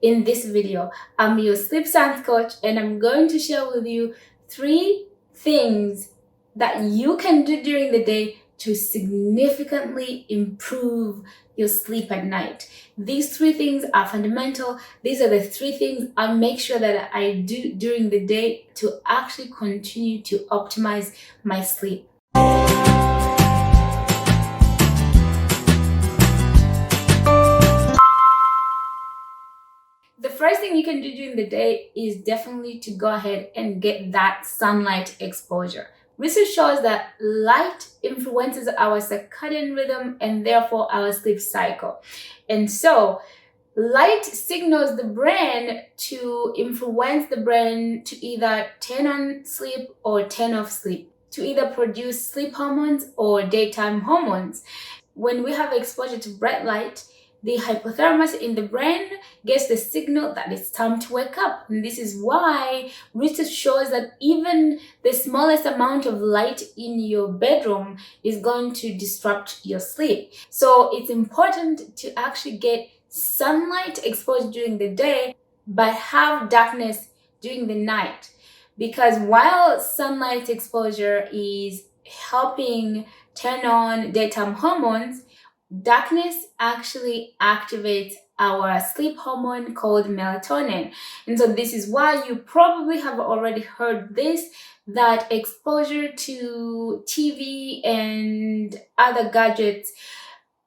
In this video, I'm your sleep science coach and I'm going to share with you 3 things that you can do during the day to significantly improve your sleep at night. These 3 things are fundamental. These are the 3 things I make sure that I do during the day to actually continue to optimize my sleep. The first thing you can do during the day is definitely to go ahead and get that sunlight exposure. Research shows that light influences our circadian rhythm and therefore our sleep cycle. And so, light signals the brain to influence the brain to either turn on sleep or turn off sleep, to either produce sleep hormones or daytime hormones. When we have exposure to bright light, the hypothalamus in the brain gets the signal that it's time to wake up. And this is why research shows that even the smallest amount of light in your bedroom is going to disrupt your sleep. So it's important to actually get sunlight exposure during the day, but have darkness during the night. Because while sunlight exposure is helping turn on daytime hormones, darkness actually activates our sleep hormone called melatonin. And so this is why you probably have already heard this, that exposure to TV and other gadgets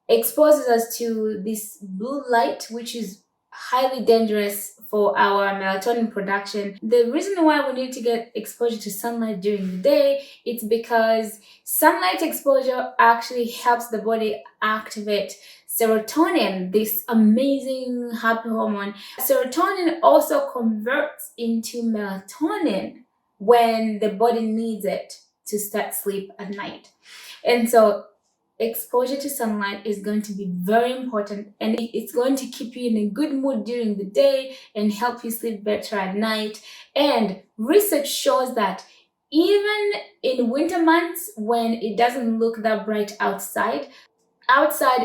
exposes us to this blue light, which is highly dangerous for our melatonin production. The reason why we need to get exposure to sunlight during the day, it's because sunlight exposure actually helps the body activate serotonin, this amazing happy hormone. Serotonin also converts into melatonin when the body needs it to start sleep at night. And so exposure to sunlight is going to be very important, and it's going to keep you in a good mood during the day and help you sleep better at night. And research shows that even in winter months, when it doesn't look that bright outside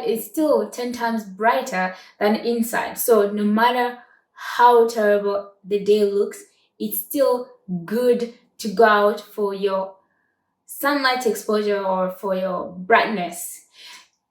is still 10 times brighter than inside. So no matter how terrible the day looks, it's still good to go out for your sunlight exposure or for your brightness.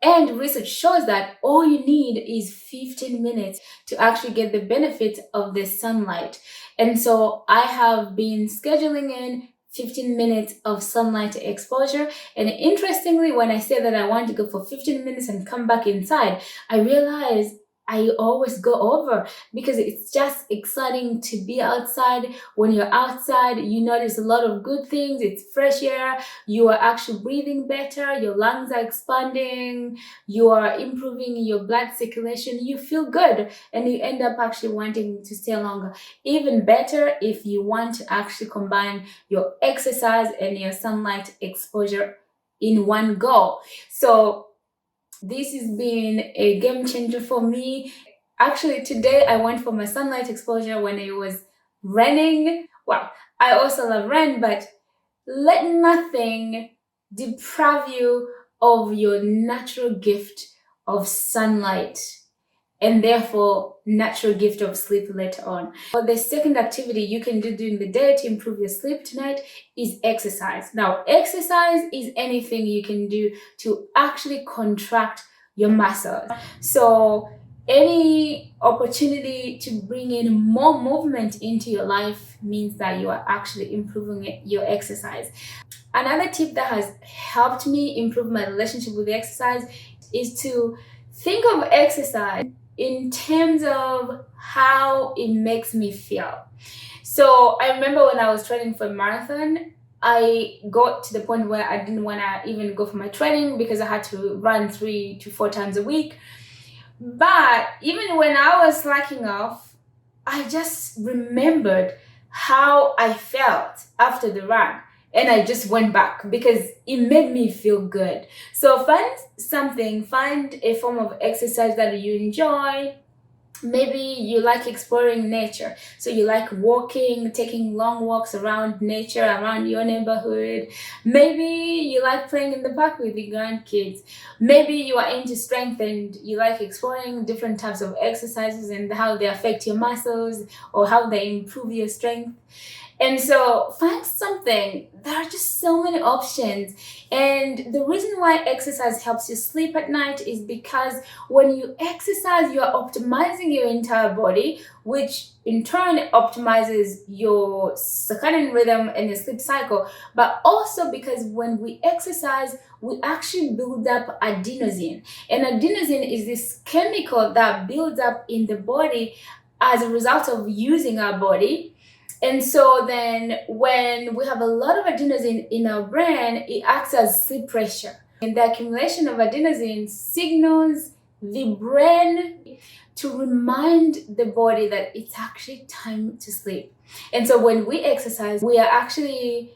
And research shows that all you need is 15 minutes to actually get the benefit of the sunlight. And so I have been scheduling in 15 minutes of sunlight exposure. And interestingly, when I say that I want to go for 15 minutes and come back inside, I realize I always go over, because it's just exciting to be outside. When you're outside, you notice a lot of good things. It's fresh air. You are actually breathing better. Your lungs are expanding. You are improving your blood circulation. You feel good, and you end up actually wanting to stay longer. Even better if you want to actually combine your exercise and your sunlight exposure in one go. So this has been a game changer for me. Actually, today I went for my sunlight exposure when it was raining. Well, I also love rain, but let nothing deprive you of your natural gift of sunlight, and therefore natural gift of sleep later on. For the second activity you can do during the day to improve your sleep tonight is exercise. Now, exercise is anything you can do to actually contract your muscles. So any opportunity to bring in more movement into your life means that you are actually improving your exercise. Another tip that has helped me improve my relationship with exercise is to think of exercise in terms of how it makes me feel. So I remember when I was training for a marathon, I got to the point where I didn't want to even go for my training because I had to run 3 to 4 times a week. But even when I was slacking off, I just remembered how I felt after the run. And I just went back because it made me feel good. So find a form of exercise that you enjoy. Maybe you like exploring nature. So you like walking, taking long walks around nature, around your neighborhood. Maybe you like playing in the park with your grandkids. Maybe you are into strength and you like exploring different types of exercises and how they affect your muscles or how they improve your strength. And so find something. There are just so many options. And the reason why exercise helps you sleep at night is because when you exercise, you are optimizing your entire body, which in turn optimizes your circadian rhythm and your sleep cycle. But also because when we exercise, we actually build up adenosine. And adenosine is this chemical that builds up in the body as a result of using our body. And so then when we have a lot of adenosine in our brain, it acts as sleep pressure. And the accumulation of adenosine signals the brain to remind the body that it's actually time to sleep. And so when we exercise, we are actually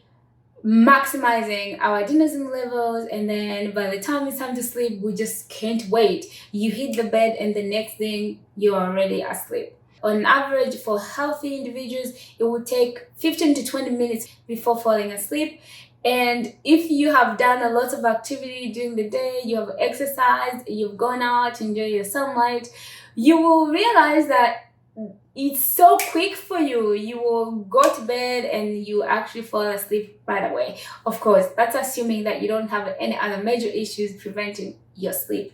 maximizing our adenosine levels, and then by the time it's time to sleep, we just can't wait. You hit the bed and the next thing you're already asleep. On average, for healthy individuals, it will take 15 to 20 minutes before falling asleep. And if you have done a lot of activity during the day, you have exercised, you've gone out to enjoy your sunlight, you will realize that it's so quick for you. You will go to bed and you actually fall asleep right away. Of course, that's assuming that you don't have any other major issues preventing your sleep.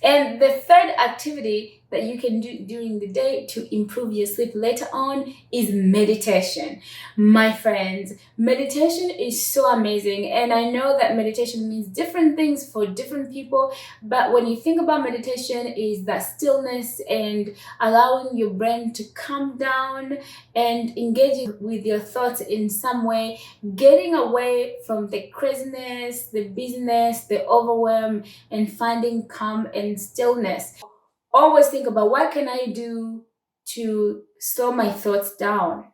And the third activity that you can do during the day to improve your sleep later on is meditation. My friends, meditation is so amazing. And I know that meditation means different things for different people. But when you think about meditation, is that stillness and allowing your brain to calm down and engage with your thoughts in some way, getting away from the craziness, the busyness, the overwhelm, and finding calm and stillness. Always think about what can I do to slow my thoughts down.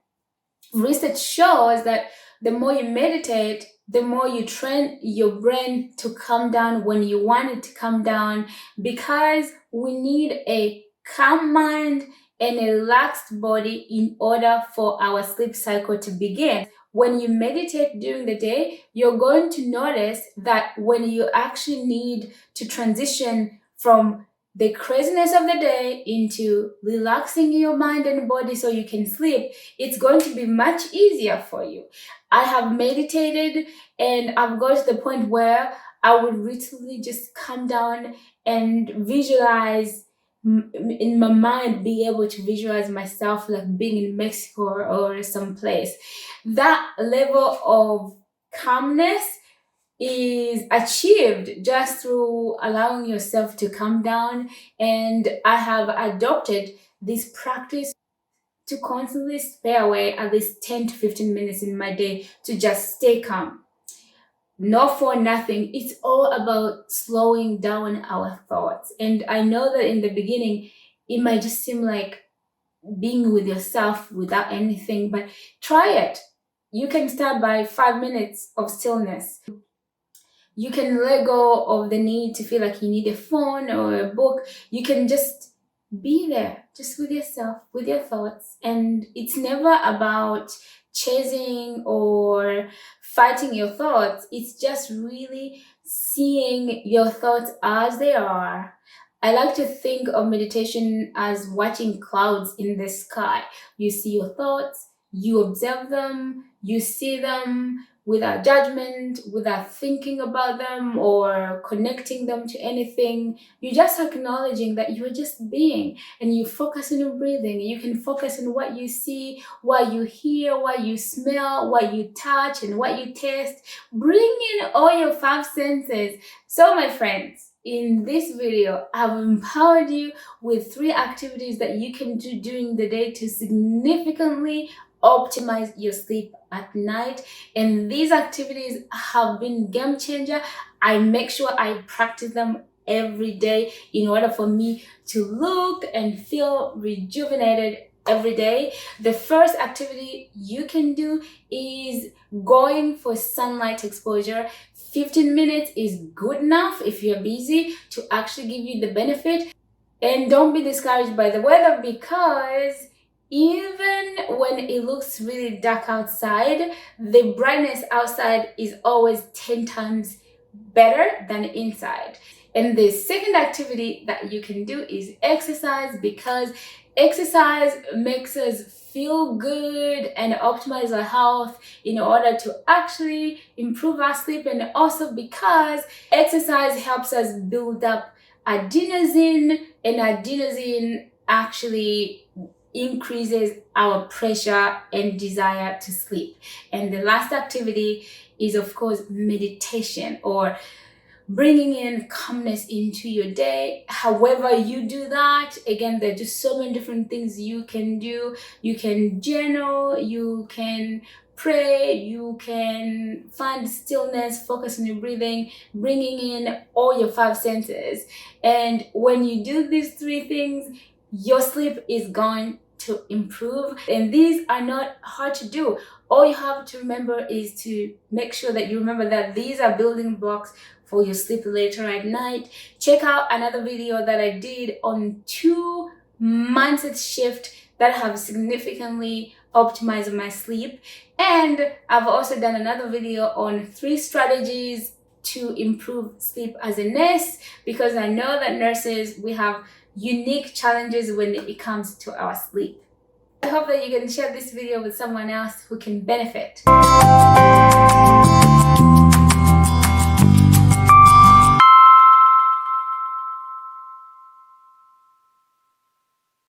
Research shows that the more you meditate, the more you train your brain to calm down when you want it to calm down, because we need a calm mind and a relaxed body in order for our sleep cycle to begin. When you meditate during the day, you're going to notice that when you actually need to transition from the craziness of the day into relaxing your mind and body so you can sleep, it's going to be much easier for you. I have meditated and I've got to the point where I would literally just come down and visualize in my mind, be able to visualize myself like being in Mexico or someplace. That level of calmness is achieved just through allowing yourself to calm down. And I have adopted this practice to constantly spare away at least 10 to 15 minutes in my day to just stay calm. Not for nothing, it's all about slowing down our thoughts. And I know that in the beginning, it might just seem like being with yourself without anything, but try it. You can start by 5 minutes of stillness. You can let go of the need to feel like you need a phone or a book. You can just be there, just with yourself, with your thoughts. And it's never about chasing or fighting your thoughts. It's just really seeing your thoughts as they are. I like to think of meditation as watching clouds in the sky. You see your thoughts, you observe them, you see them without judgment, without thinking about them or connecting them to anything. You're just acknowledging that you're just being, and you focus on your breathing. You can focus on what you see, what you hear, what you smell, what you touch, and what you taste. Bring in all your five senses. So, my friends, in this video, I've empowered you with 3 activities that you can do during the day to significantly optimize your sleep at night. And these activities have been game changer. I make sure I practice them every day in order for me to look and feel rejuvenated every day. The first activity you can do is going for sunlight exposure. 15 minutes is good enough if you're busy to actually give you the benefit. And don't be discouraged by the weather, because even when it looks really dark outside, the brightness outside is always 10 times better than inside. And the second activity that you can do is exercise, because exercise makes us feel good and optimize our health in order to actually improve our sleep, and also because exercise helps us build up adenosine, and adenosine actually increases our pressure and desire to sleep. And the last activity is, of course, meditation, or bringing in calmness into your day. However you do that, again, there are just so many different things you can do. You can journal, you can pray, you can find stillness, focus on your breathing, bringing in all your 5 senses. And when you do these 3 things, your sleep is going to improve. And these are not hard to do. All you have to remember is to make sure that you remember that these are building blocks for your sleep later at night. Check out another video that I did on 2 mindset shifts that have significantly optimized my sleep. And I've also done another video on 3 strategies to improve sleep as a nurse, because I know that nurses, we have unique challenges when it comes to our sleep. I hope that you can share this video with someone else who can benefit.